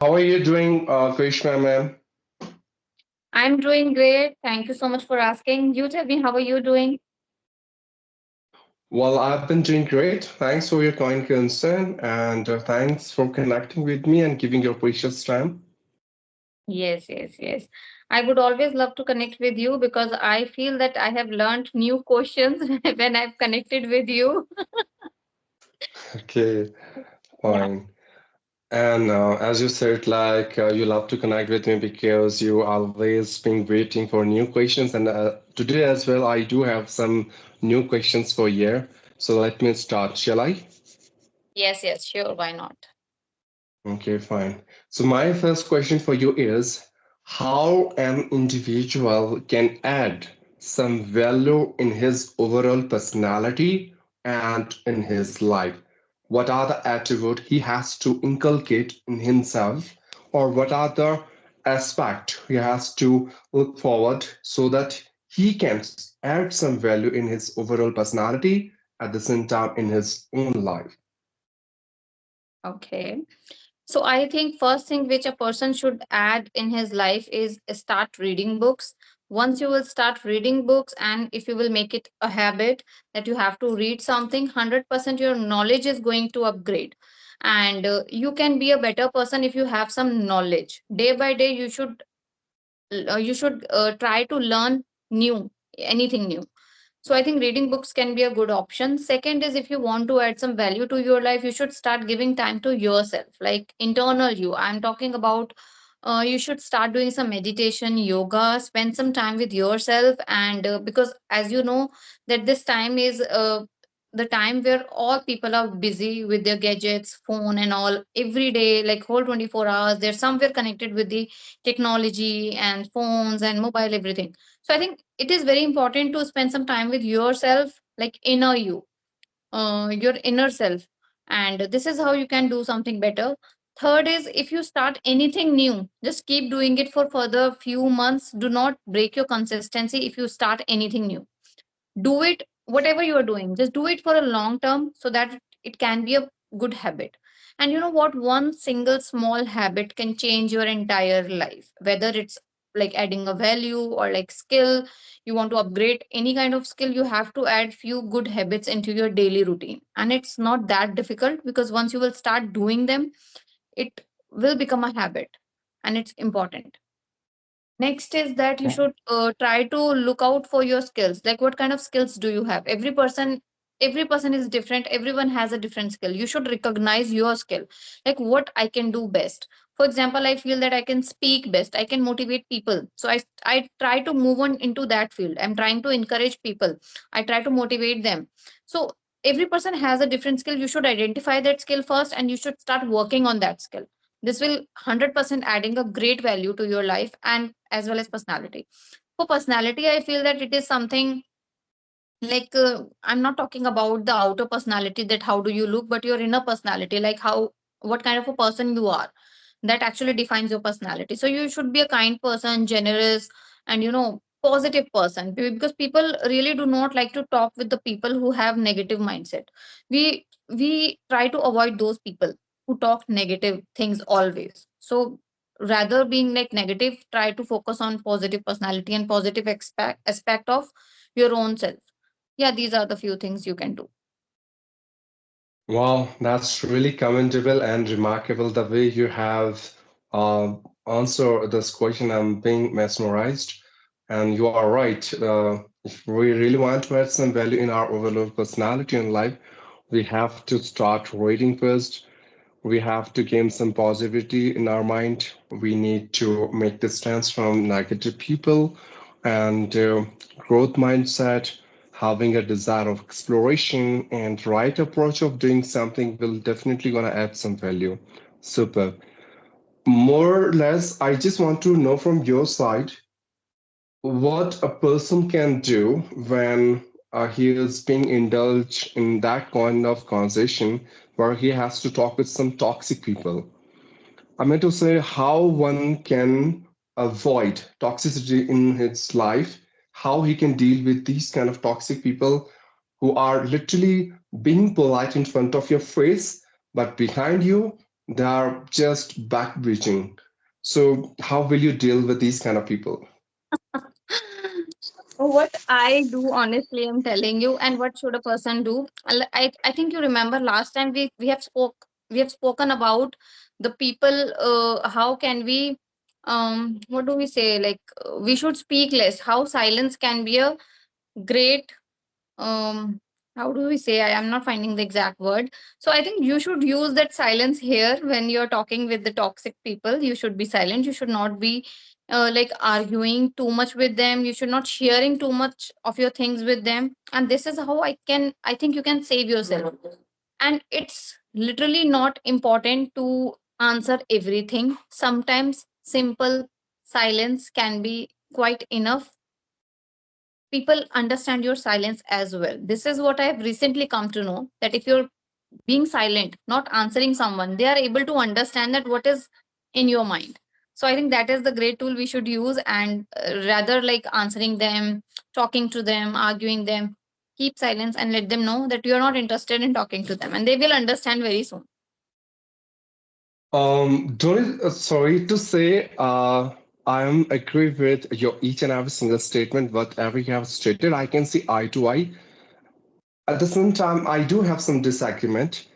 How are you doing, Krishna, ma'am? I'm doing great. Thank you so much for asking. You tell me, how are you doing? Well, I've been doing great. Thanks for your kind concern and thanks for connecting with me and giving your precious time. Yes, yes, yes. I would always love to connect with you because I feel that I have learned new questions when I've connected with you. Okay, Yeah. fine. And as you said, you love to connect with me because you always been waiting for new questions. And today as well, I do have some new questions for you. So let me start, shall I? Yes, yes, sure. Why not? Okay, fine. So my first question for you is how an individual can add some value in his overall personality and in his life. What are the attributes he has to inculcate in himself, or what are the aspect he has to look forward so that he can add some value in his overall personality at the same time in his own life. Okay. So I think first thing which a person should add in his life is start reading books. Once you will start reading books, and if you will make it a habit that you have to read something, 100% your knowledge is going to upgrade. And you can be a better person if you have some knowledge. Day by day, you should try to learn new anything new. So I think reading books can be a good option. Second is, if you want to add some value to your life, you should start giving time to yourself, like internal you. I'm talking about you should start doing some meditation, yoga, spend some time with yourself. And because as you know that this time is the time where all people are busy with their gadgets, phone and all, every day, like whole 24 hours they're somewhere connected with the technology and phones and mobile, everything. So I think it is very important to spend some time with yourself, like inner you, your inner self. And this is how you can do something better. Third is, if you start anything new, just keep doing it for further few months. Do not break your consistency. If you start anything new, do it, whatever you are doing, just do it for a long term so that it can be a good habit. And you know what, one single small habit can change your entire life, whether it's like adding a value or like skill. You want to upgrade any kind of skill, you have to add few good habits into your daily routine, and it's not that difficult because once you will start doing them, it will become a habit, and it's important. Next is that you should try to look out for your skills. Like, what kind of skills do you have? Every person is different. Everyone has a different skill. You should recognize your skill. Like, what I can do best. For example, I feel that I can speak best. I can motivate people. So I try to move on into that field. I'm trying to encourage people. I try to motivate them. So every person has a different skill. You should identify that skill first, and you should start working on that skill. This will 100% adding a great value to your life and as well as personality. For personality, I feel that it is something like I'm not talking about the outer personality, that how do you look, but your inner personality, like how, what kind of a person you are, that actually defines your personality. So you should be a kind person, generous, and positive person, because people really do not like to talk with the people who have negative mindset. We try to avoid those people who talk negative things always. So rather being like negative, try to focus on positive personality and positive aspect of your own self. Yeah, these are the few things you can do. Wow, that's really commendable and remarkable the way you have uh, answered this question. I'm being mesmerized. And you are right. If we really want to add some value in our overall personality and life, we have to start reading first. We have to gain some positivity in our mind. We need to make distance from negative people and growth mindset. Having a desire of exploration and right approach of doing something will definitely gonna add some value. Super. More or less, I just want to know from your side what a person can do when he is being indulged in that kind of conversation where he has to talk with some toxic people. I meant to say how one can avoid toxicity in his life, how he can deal with these kind of toxic people who are literally being polite in front of your face, but behind you, They are just backbreaching. So how will you deal with these kind of people? What I do, honestly, I'm telling you, and what should a person do? I think you remember last time we have spoken about the people. How can we what do we say? Like we should speak less. How silence can be a great um how do we say, I am not finding the exact word. So I think you should use that silence here when you're talking with the toxic people. You should be silent. You should not be like arguing too much with them. You should not sharing too much of your things with them. And this is how I think you can save yourself. And it's literally not important to answer everything. Sometimes simple silence can be quite enough. People understand your silence as well. This is what I have recently come to know, that if you're being silent, not answering someone, they are able to understand that what is in your mind. So I think that is the great tool we should use. And rather like answering them, talking to them, arguing them, keep silence and let them know that you're not interested in talking to them, and they will understand very soon. Don't sorry to say, I am agree with your each and every single statement, whatever you have stated. I can see eye to eye. At the same time, I do have some disagreement.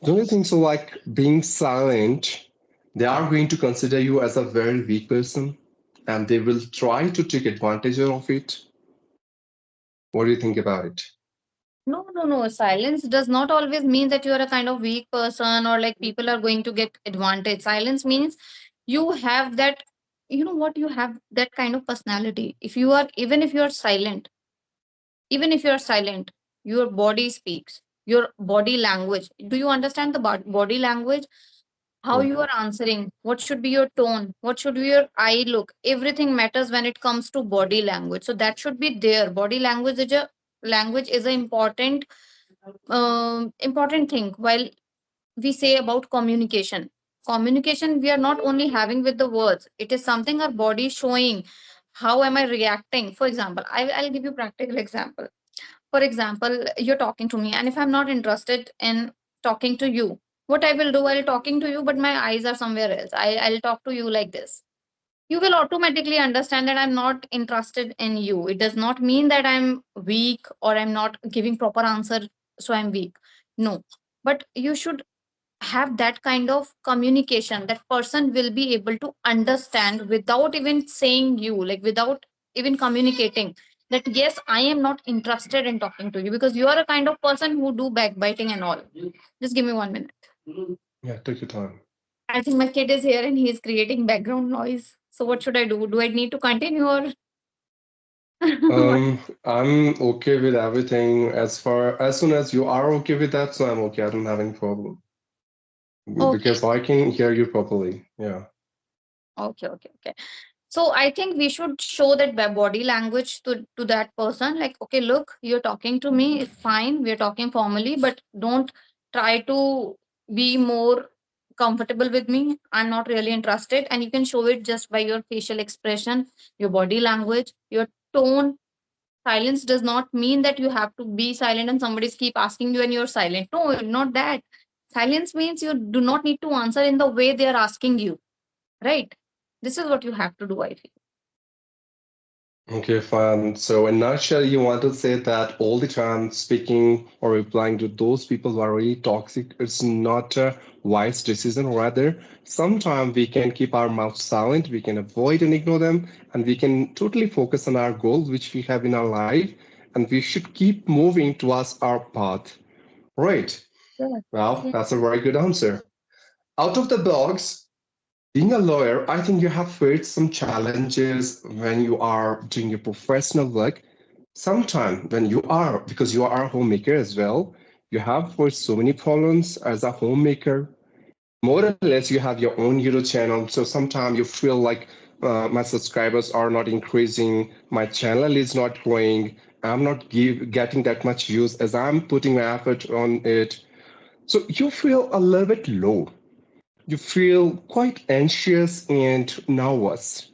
Don't you think so? Like being silent, they are going to consider you as a very weak person, and they will try to take advantage of it. What do you think about it? No, no, no. Silence does not always mean that you are a kind of weak person or like people are going to get advantage. Silence means you have that, you know what, you have that kind of personality. If you are, even if you are silent, even if you are silent, your body speaks, your body language. Do you understand the body language? How Yeah. you are answering, what should be your tone, what should be your eye look, everything matters when it comes to body language. So that should be there. Body language is a important thing. While we say about communication we are not only having with the words, it is something our body is showing. How am I reacting? For example, I'll give you practical example. For example, you're talking to me, and if I'm not interested in talking to you, what I will do, I'll talking to you but my eyes are somewhere else. I'll talk to you like this. You will automatically understand that I'm not interested in you. It does not mean that I'm weak or I'm not giving proper answer, so I'm weak. No. But you should have that kind of communication that person will be able to understand without even saying you, like without even communicating, that yes, I am not interested in talking to you because you are a kind of person who do backbiting and all. Just give me 1 minute. Yeah, take your time. I think my kid is here and he is creating background noise. So what should I do? Do I need to continue or what? I'm okay with everything as soon as you are okay with that, so I'm okay. I don't have any problem Okay. because I can hear you properly. Yeah. Okay. Okay. Okay. So I think we should show that body language to that person. Like, okay, look, you're talking to me, it's fine. We're talking formally, but don't try to be more comfortable with me. I'm not really interested. And you can show it just by your facial expression, your body language, your tone. Silence does not mean that you have to be silent and somebody's keep asking you and you're silent. No, not that. Silence means you do not need to answer in the way they are asking you, right? This is what you have to do, I feel. Okay, fine. So in nutshell, you want to say that all the time speaking or replying to those people who are really toxic, it's not a wise decision. Rather, sometimes we can keep our mouth silent, we can avoid and ignore them, and we can totally focus on our goals which we have in our life, and we should keep moving towards our path. Right. Yes. Well, Yes. that's a very good answer. Out of the box, being a lawyer, I think you have faced some challenges when you are doing your professional work. Sometimes when you are, because you are a homemaker as well, you have faced so many problems as a homemaker. More or less, you have your own YouTube channel. So sometimes you feel like my subscribers are not increasing, my channel is not growing, I'm not getting that much views as I'm putting my effort on it. So you feel a little bit low, you feel quite anxious and nervous.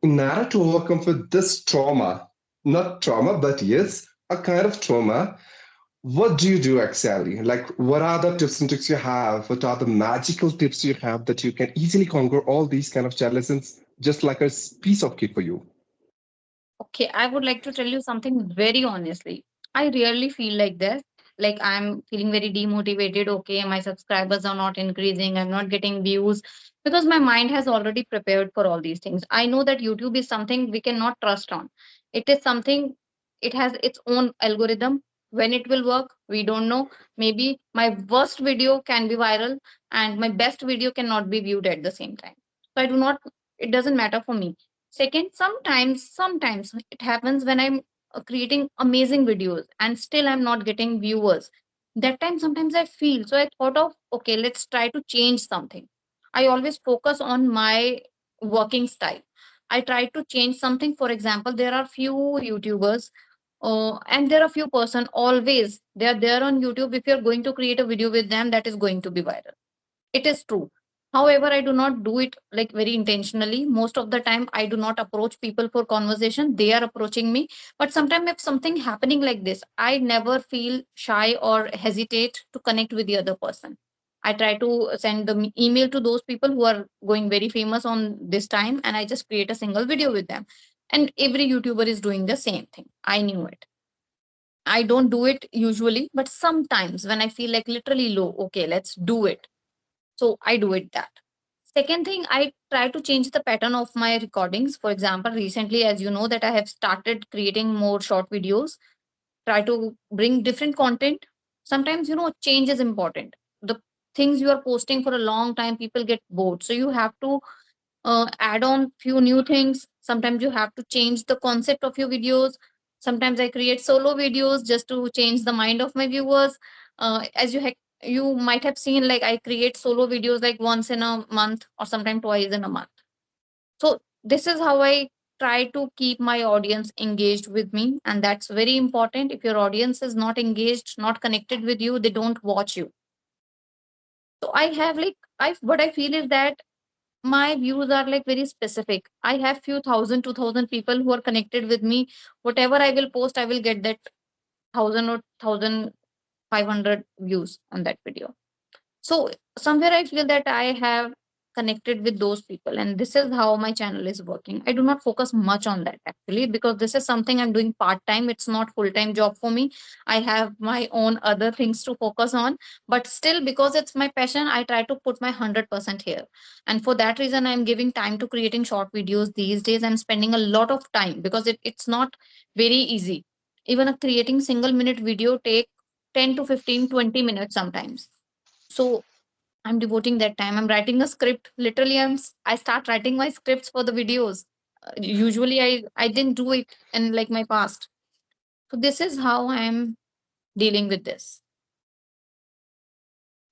In order to overcome with this trauma, not trauma, but yes, a kind of trauma, What do you do exactly? Like, what are the tips and tricks you have? What are the magical tips you have that you can easily conquer all these kind of challenges just like a piece of cake for you? Okay, I would like to tell you something very honestly. I rarely feel like this. Like I'm feeling very demotivated. Okay, my subscribers are not increasing. I'm not getting views because my mind has already prepared for all these things. I know that YouTube is something we cannot trust on. It is something, it has its own algorithm. When it will work, we don't know. Maybe my worst video can be viral and my best video cannot be viewed at the same time. So I do not, it doesn't matter for me. Second, sometimes it happens when I'm creating amazing videos and still I'm not getting viewers. That time, sometimes I feel so. I thought of, okay, let's try to change something. I always focus on my working style. I try to change something. For example, there are few YouTubers and there are few person always they are there on YouTube. If you're going to create a video with them, that is going to be viral. It is true. However, I do not do it like very intentionally. Most of the time, I do not approach people for conversation. They are approaching me. But sometimes, if something happening like this, I never feel shy or hesitate to connect with the other person. I try to send the email to those people who are going very famous on this time, and I just create a single video with them. And every YouTuber is doing the same thing. I knew it. I don't do it usually, but sometimes when I feel like literally low, okay, let's do it, so I do it that. Second thing, I try to change the pattern of my recordings. For example, recently, as you know, that I have started creating more short videos, try to bring different content. Sometimes, change is important. The things you are posting for a long time, people get bored. So you have to add on few new things. Sometimes you have to change the concept of your videos. Sometimes I create solo videos just to change the mind of my viewers. As you might have seen, like I create solo videos like once in a month or sometimes twice in a month. So this is how I try to keep my audience engaged with me, and that's very important. If your audience is not engaged, not connected with you, they don't watch you. So I have like I what I feel is that my views are like very specific. I have few thousand, 2,000 people who are connected with me. Whatever I will post, I will get that 1,000 or 1,500 views on that video. So somewhere I feel that I have connected with those people, and this is how my channel is working. I do not focus much on that actually because this is something I'm doing part time. It's not full time job for me. I have my own other things to focus on, but still because it's my passion, I try to put my 100% here. And for that reason, I'm giving time to creating short videos these days. I'm spending a lot of time because it's not very easy. Even a creating single minute video take 10 to 15, 20 minutes sometimes. So I'm devoting that time. I'm writing a script. Literally, I start writing my scripts for the videos. Usually, I didn't do it in like my past. So this is how I'm dealing with this.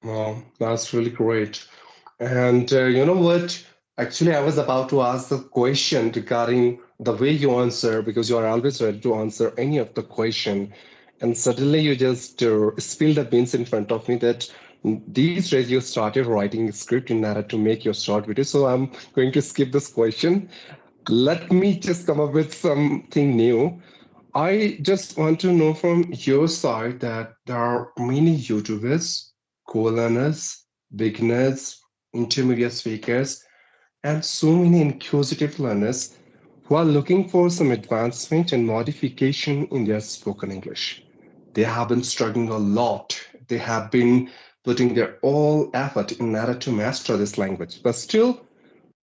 Wow, that's really great. And you know what? Actually, I was about to ask the question regarding the way you answer because you are always ready to answer any of the question. And suddenly you just spill the beans in front of me that these days you started writing a script in order to make your short video. So I'm going to skip this question. Let me just come up with something new. I just want to know from your side that there are many YouTubers, co-learners, beginners, intermediate speakers, and so many inquisitive learners who are looking for some advancement and modification in their spoken English. They have been struggling a lot. They have been putting their all effort in order to master this language, but still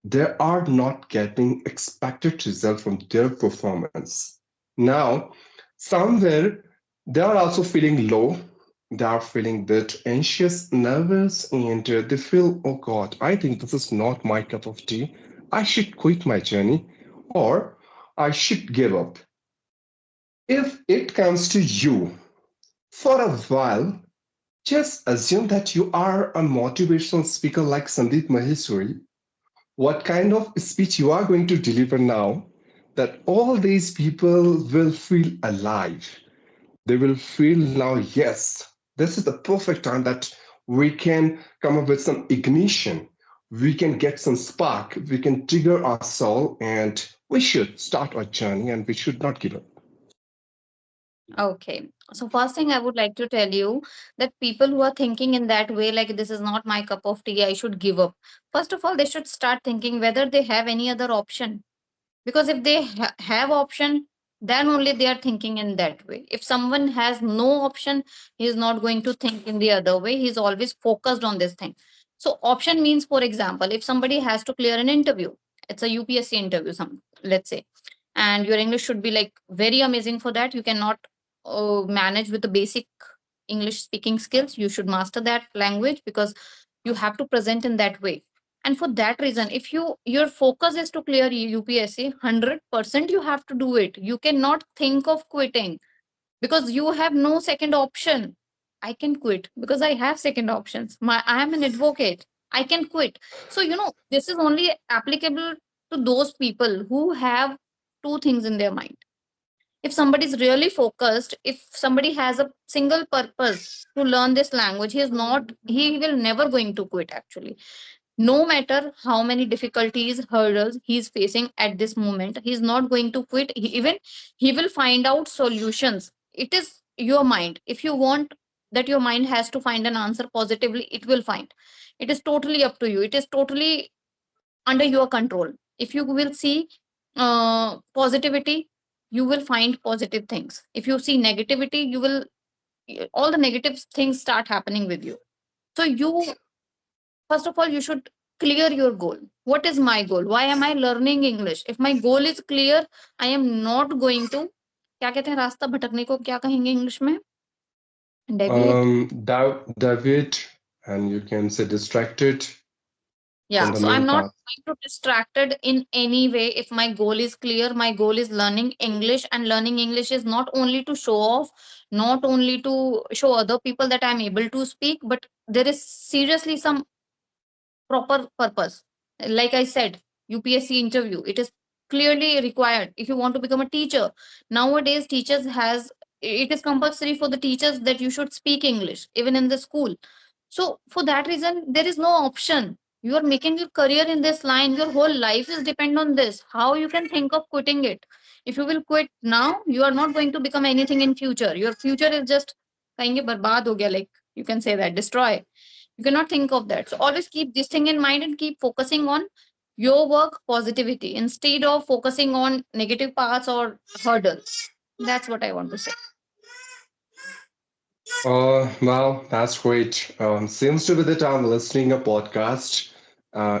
they are not getting expected result from their performance. Now, somewhere they are also feeling low. They are feeling a bit anxious, nervous, and they feel, oh God, I think this is not my cup of tea. I should quit my journey or I should give up. If it comes to you for a while, just assume that you are a motivational speaker like Sandeep Maheshwari. What kind of speech you are going to deliver now that all these people will feel alive. They will feel now, yes, this is the perfect time that we can come up with some ignition. We can get some spark. We can trigger our soul and we should start our journey and we should not give up. Okay. So first thing I would like to tell you that people who are thinking in that way, like this is not my cup of tea, I should give up. First of all, they should start thinking whether they have any other option. Because if they have option, then only they are thinking in that way. If someone has no option, he is not going to think in the other way. He's always focused on this thing. So option means, for example, if somebody has to clear an interview, it's a UPSC interview, some let's say, and your English should be like very amazing for that. You cannot manage with the basic English speaking skills. You should master that language because you have to present in that way. And for that reason, if your focus is to clear UPSC, 100% you have to do it. You cannot think of quitting because you have no second option. I can quit because I have second options. I am an advocate. I can quit. So this is only applicable to those people who have two things in their mind. If somebody is really focused, if somebody has a single purpose to learn this language, he will never going to quit actually. No matter how many difficulties, hurdles he's facing at this moment, he's not going to quit. Even he will find out solutions. It is your mind. If you want that your mind has to find an answer positively, it will find. It is totally up to you. It is totally under your control. If you will see positivity, you will find positive things. If you see negativity, you will all the negative things start happening with you. So you, first of all, you should clear your goal. What is my goal? Why am I learning English? If my goal is clear, I am not going to, क्या कहते हैं रास्ता भटकने को क्या कहेंगे English में? Deviate. David, and you can say distracted from Yeah, the so I'm main not path. going to distracted in any way. If my goal is clear, my goal is learning English, and learning English is not only to show off, not only to show other people that I'm able to speak, but there is seriously some proper purpose. Like I said, UPSC interview, it is clearly required if you want to become a teacher. Nowadays, teachers has it is compulsory for the teachers that you should speak English even in the school. So for that reason, there is no option. You are making your career in this line. Your whole life is depend on this. How you can think of quitting it? If you will quit now, you are not going to become anything in future. Your future is just कहेंगे बर्बाद हो गया, like you can say that destroy. You cannot think of that. So always keep this thing in mind and keep focusing on your work positivity instead of focusing on negative parts or hurdles. That's what I want to say. Well, that's great. Seems to be that I'm listening a podcast.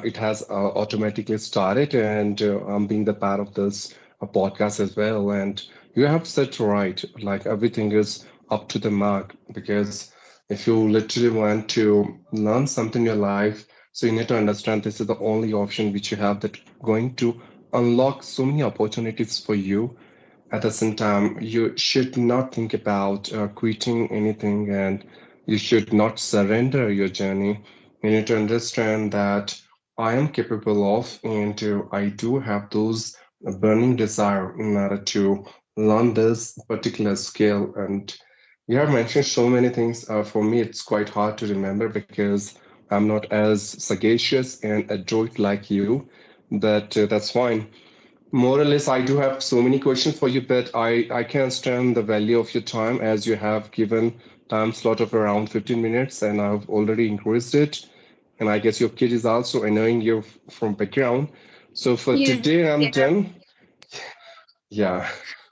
It has automatically started, and I'm being the part of this podcast as well. And you have said right, like everything is up to the mark because if you literally want to learn something in your life, so you need to understand this is the only option which you have that going to unlock so many opportunities for you. At the same time, you should not think about quitting anything, and you should not surrender your journey. You need to understand that I am capable of, and I do have those burning desire in order to learn this particular skill. And you have mentioned so many things. For me, it's quite hard to remember because I'm not as sagacious and adroit like you. But that's fine. More or less, I do have so many questions for you, but I can understand the value of your time as you have given time slot of around 15 minutes and I've already increased it. And I guess your kid is also annoying you from background. So for Yes. today, I'm Yeah. done. Yeah.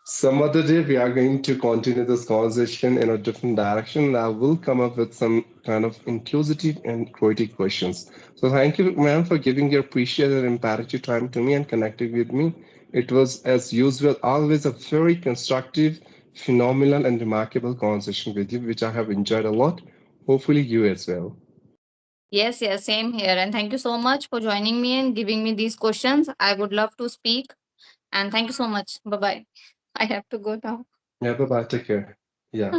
Some other day, we are going to continue this conversation in a different direction. I will come up with some kind of inclusive and creative questions. So, thank you, ma'am, for giving your precious and imperative time to me and connecting with me. It was, as usual, always a very constructive, phenomenal, and remarkable conversation with you, which I have enjoyed a lot. Hopefully, you as well. Yes, yes, same here. And thank you so much for joining me and giving me these questions. I would love to speak. And thank you so much. Bye bye. I have to go now. Yeah, bye bye. Take care. Yeah.